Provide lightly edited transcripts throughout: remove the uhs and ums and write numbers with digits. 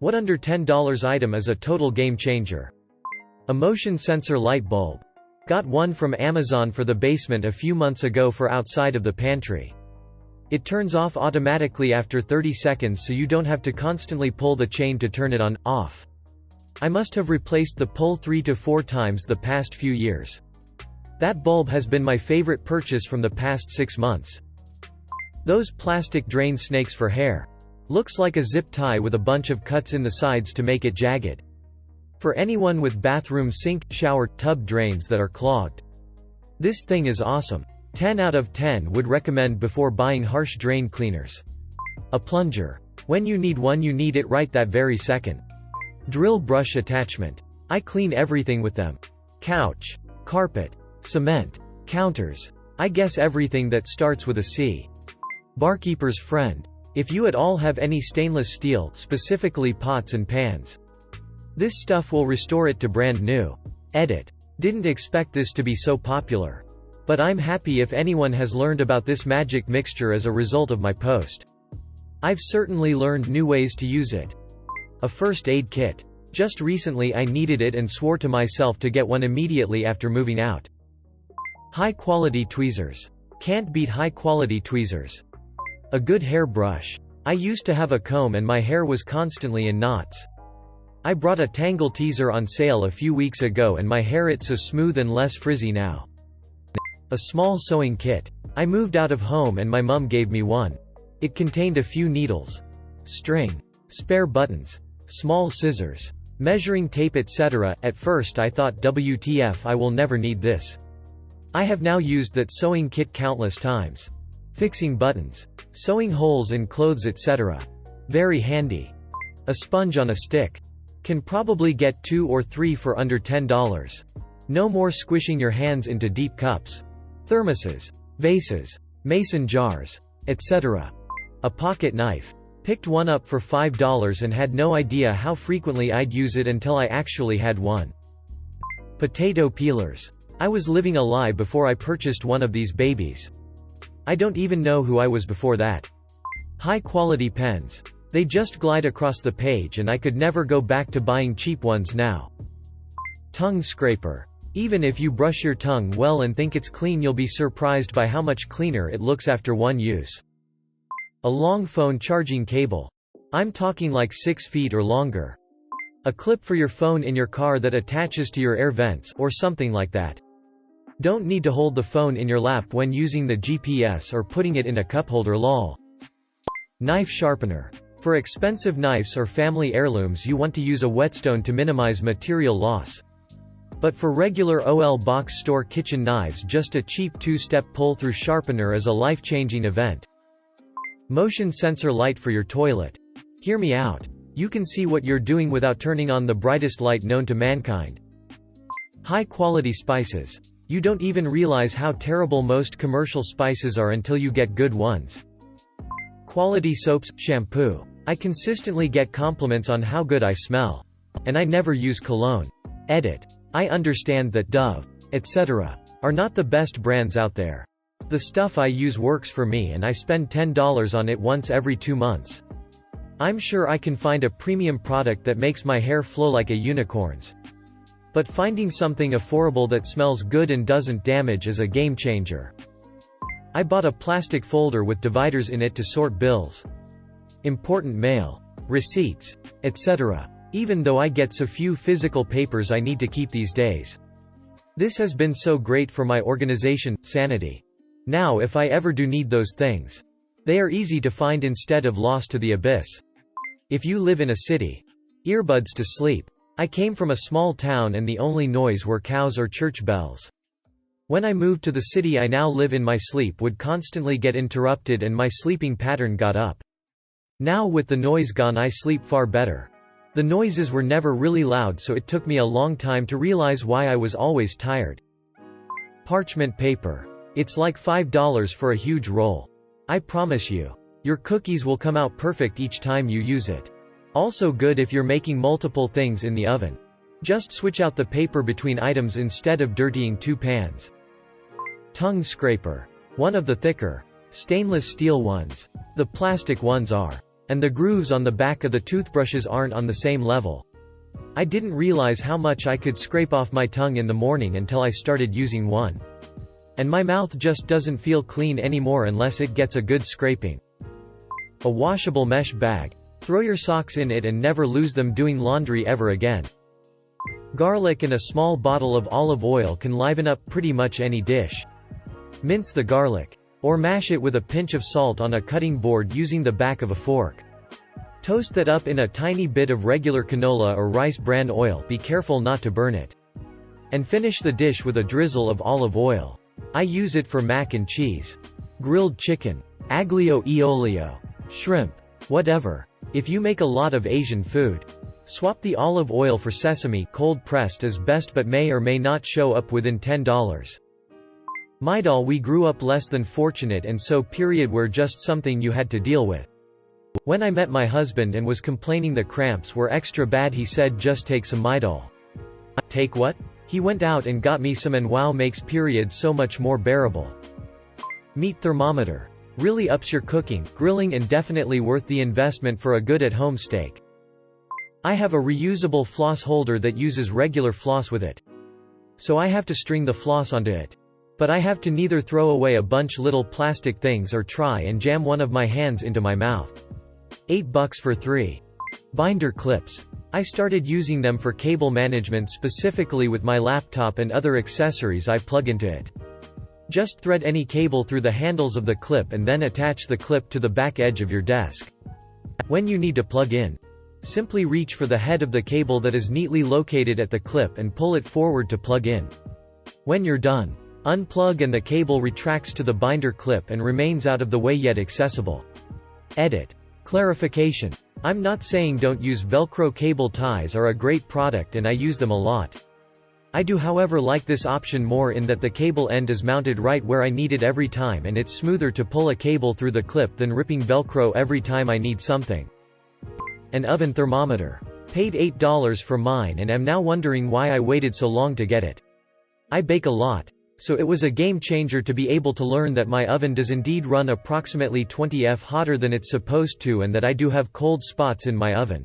What under $10 item is a total game changer? A motion sensor light bulb. Got one from Amazon for the basement a few months ago for outside of the pantry. It turns off automatically after 30 seconds so you don't have to constantly pull the chain to turn it on, off. I must have replaced the pull 3 to 4 times the past few years. That bulb has been my favorite purchase from the past 6 months. Those plastic drain snakes for hair. Looks like a zip tie with a bunch of cuts in the sides to make it jagged. For anyone with bathroom sink, shower, tub drains that are clogged. This thing is awesome. 10 out of 10 would recommend before buying harsh drain cleaners. A plunger. When you need one, you need it right that very second. Drill brush attachment. I clean everything with them. Couch. Carpet. Cement. Counters. I guess everything that starts with a C. Barkeeper's friend. If you at all have any stainless steel, specifically pots and pans, this stuff will restore it to brand new. Edit. Didn't expect this to be so popular. But I'm happy if anyone has learned about this magic mixture as a result of my post. I've certainly learned new ways to use it. A first aid kit. Just recently I needed it and swore to myself to get one immediately after moving out. High quality tweezers. Can't beat high quality tweezers. A good hair brush. I used to have a comb and my hair was constantly in knots. I brought a Tangle teaser on sale a few weeks ago and my hair it's so smooth and less frizzy now. A small sewing kit. I moved out of home and my mum gave me one. It contained a few needles, string, spare buttons, small scissors, measuring tape, etc. At first I thought, WTF, I will never need this. I have now used that sewing kit countless times. Fixing buttons, sewing holes in clothes, etc. Very handy. A sponge on a stick. Can probably get 2 or 3 for under $10. No more squishing your hands into deep cups. Thermoses, vases, mason jars, etc. A pocket knife. Picked one up for $5 and had no idea how frequently I'd use it until I actually had one. Potato peelers. I was living a lie before I purchased one of these babies. I don't even know who I was before that. High quality pens. They just glide across the page and I could never go back to buying cheap ones now. Tongue scraper. Even if you brush your tongue well and think it's clean, you'll be surprised by how much cleaner it looks after one use. A long phone charging cable. I'm talking like 6 feet or longer. A clip for your phone in your car that attaches to your air vents, or something like that. Don't need to hold the phone in your lap when using the GPS or putting it in a cup holder, lol. Knife sharpener. For expensive knives or family heirlooms you want to use a whetstone to minimize material loss. But for regular OL box store kitchen knives, just a cheap 2-step pull-through sharpener is a life-changing event. Motion sensor light for your toilet. Hear me out. You can see what you're doing without turning on the brightest light known to mankind. High-quality spices. You don't even realize how terrible most commercial spices are until you get good ones. Quality soaps, shampoo. I consistently get compliments on how good I smell. And I never use cologne. Edit. I understand that Dove, etc. are not the best brands out there. The stuff I use works for me and I spend $10 on it once every 2 months. I'm sure I can find a premium product that makes my hair flow like a unicorn's. But finding something affordable that smells good and doesn't damage is a game changer. I bought a plastic folder with dividers in it to sort bills, important mail, receipts, etc. Even though I get so few physical papers I need to keep these days. This has been so great for my organization, sanity. Now if I ever do need those things, they are easy to find instead of lost to the abyss. If you live in a city, earbuds to sleep. I came from a small town and the only noise were cows or church bells. When I moved to the city I now live in, my sleep would constantly get interrupted and my sleeping pattern got up. Now with the noise gone I sleep far better. The noises were never really loud, so it took me a long time to realize why I was always tired. Parchment paper. It's like $5 for a huge roll. I promise you, your cookies will come out perfect each time you use it. Also good if you're making multiple things in the oven. Just switch out the paper between items instead of dirtying 2 pans. Tongue scraper. One of the thicker, stainless steel ones. The plastic ones are And the grooves on the back of the toothbrushes aren't on the same level. I didn't realize how much I could scrape off my tongue in the morning until I started using one. And my mouth just doesn't feel clean anymore unless it gets a good scraping. A washable mesh bag. Throw your socks in it and never lose them doing laundry ever again. Garlic and a small bottle of olive oil can liven up pretty much any dish. Mince the garlic. Or mash it with a pinch of salt on a cutting board using the back of a fork. Toast that up in a tiny bit of regular canola or rice bran oil, be careful not to burn it. And finish the dish with a drizzle of olive oil. I use it for mac and cheese. Grilled chicken. Aglio e olio. Shrimp. Whatever. If you make a lot of Asian food, swap the olive oil for sesame cold-pressed is best but may or may not show up within $10. Midol. We grew up less than fortunate and so were just something you had to deal with. When I met my husband and was complaining the cramps were extra bad, he said just take some Midol. Take what? He went out and got me some and wow, makes periods so much more bearable. Meat thermometer. Really ups your cooking, grilling and definitely worth the investment for a good at-home steak. I have a reusable floss holder that uses regular floss with it. So I have to string the floss onto it. But I have to neither throw away a bunch little plastic things or try and jam one of my hands into my mouth. $8 for 3. Binder clips. I started using them for cable management, specifically with my laptop and other accessories I plug into it. Just thread any cable through the handles of the clip and then attach the clip to the back edge of your desk. When you need to plug in, simply reach for the head of the cable that is neatly located at the clip and pull it forward to plug in. When you're done, unplug and the cable retracts to the binder clip and remains out of the way yet accessible. Edit. Clarification. I'm not saying don't use Velcro. Cable ties are a great product and I use them a lot. I do however like this option more in that the cable end is mounted right where I need it every time and it's smoother to pull a cable through the clip than ripping Velcro every time I need something. An oven thermometer. Paid $8 for mine and am now wondering why I waited so long to get it. I bake a lot, so it was a game changer to be able to learn that my oven does indeed run approximately 20°F hotter than it's supposed to and that I do have cold spots in my oven.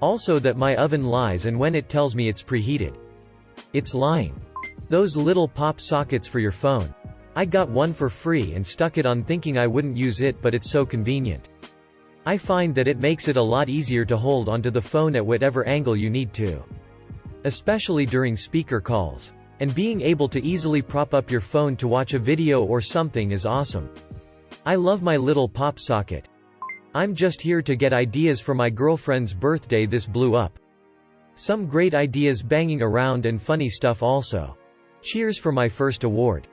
Also that my oven lies and when it tells me it's preheated. It's lying. Those little pop sockets for your phone. I got one for free and stuck it on thinking I wouldn't use it, but it's so convenient. I find that it makes it a lot easier to hold onto the phone at whatever angle you need to. Especially during speaker calls. And being able to easily prop up your phone to watch a video or something is awesome. I love my little pop socket. I'm just here to get ideas for my girlfriend's birthday. This blew up. Some great ideas banging around and funny stuff also. Cheers for my first award.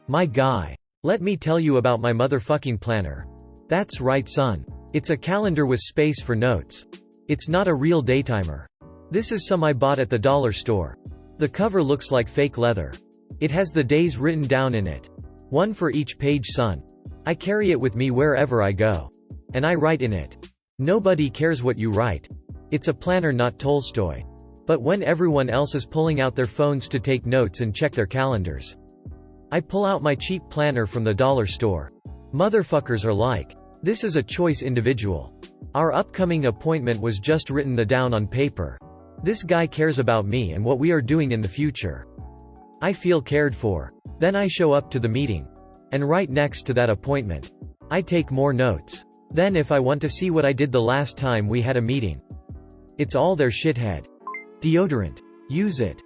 My guy. Let me tell you about my motherfucking planner. That's right, son. It's a calendar with space for notes. It's not a real daytimer. This is some I bought at the dollar store. The cover looks like fake leather. It has the days written down in it. One for each page, son. I carry it with me wherever I go. And I write in it. Nobody cares what you write. It's a planner, not Tolstoy. But when everyone else is pulling out their phones to take notes and check their calendars, I pull out my cheap planner from the dollar store. Motherfuckers are like, this is a choice individual. Our upcoming appointment was just written down on paper. This guy cares about me and what we are doing in the future. I feel cared for. Then I show up to the meeting. And right next to that appointment, I take more notes. Then if I want to see what I did the last time we had a meeting, it's all there. Shithead. Deodorant. Use it.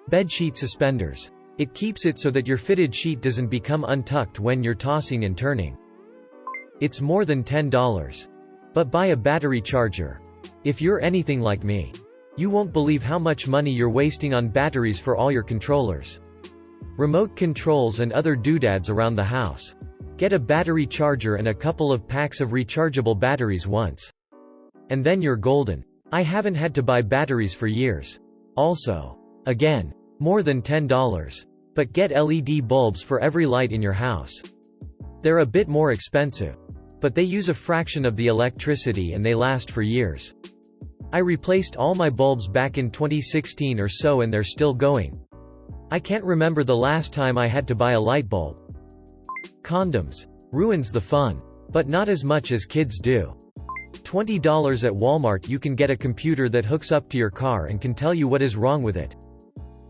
Bedsheet suspenders. It keeps it so that your fitted sheet doesn't become untucked when you're tossing and turning. It's more than $10. But buy a battery charger. If you're anything like me, you won't believe how much money you're wasting on batteries for all your controllers, remote controls and other doodads around the house. Get a battery charger and a couple of packs of rechargeable batteries once. And then you're golden. I haven't had to buy batteries for years. Also, again, more than $10. But get LED bulbs for every light in your house. They're a bit more expensive, but they use a fraction of the electricity and they last for years. I replaced all my bulbs back in 2016 or so and they're still going. I can't remember the last time I had to buy a light bulb. Condoms. Ruins the fun. But not as much as kids do. $20 at Walmart you can get a computer that hooks up to your car and can tell you what is wrong with it.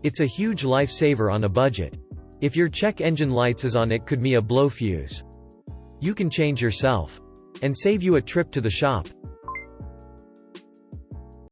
It's a huge lifesaver on a budget. If your check engine lights is on, it could be a blow fuse. You can change yourself. And save you a trip to the shop.